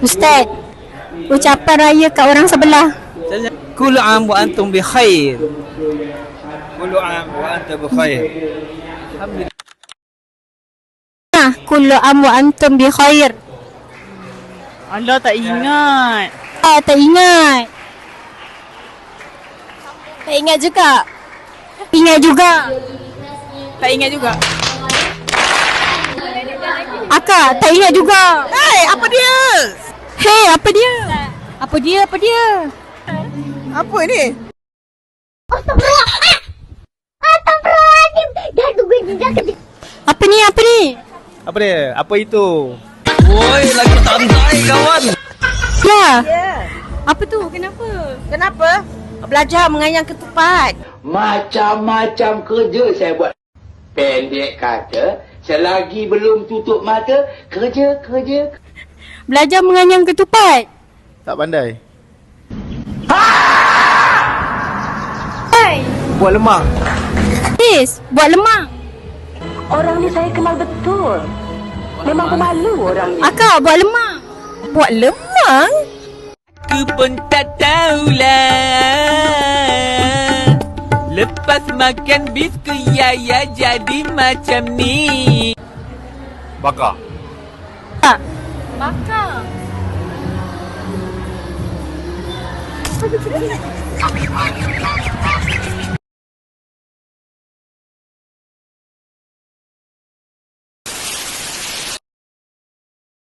Ustaz, ucapan raya kat orang sebelah. Kullu am wa antum bi khair. Kullu am wa antum bi khair. Alhamdulillah. Kullu am wa antum bi khair. Allah tak ingat. Tak ingat. Tak ingat juga. Ingat juga. Tak ingat juga. Akak, tak ingat juga. Hei, apa dia? Hei, apa dia? Apa dia? Apa dia? Apa ni? Astagfirullahaladzim. Dah tunggu dia. Apa ni? Apa ni? Apa dia? Apa itu? Woi, lagi santai kawan. Ya. Ya. Apa tu? Kenapa? Kenapa? Belajar menganyam ketupat. Macam-macam kerja saya buat. Pendek kata, selagi belum tutup mata, kerja. Belajar menganyam ketupat. Tak pandai. Hai. Buat lemang. Tis, buat lemang. Orang ni saya kenal betul. Memang pemalu orang ni. Akak, buat lemang. Buat lemang? Aku pun tak tahulah. Lepas makan biskut ya jadi macam ni. Bakar. Tak. Bakar.